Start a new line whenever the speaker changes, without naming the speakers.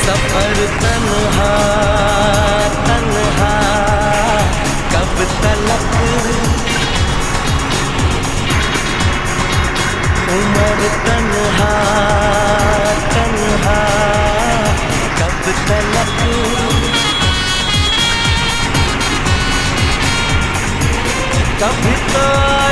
सफर तन्हा तन्हा कब तलक, उम्र तन्हा तन्हा कब तलक। कभी तो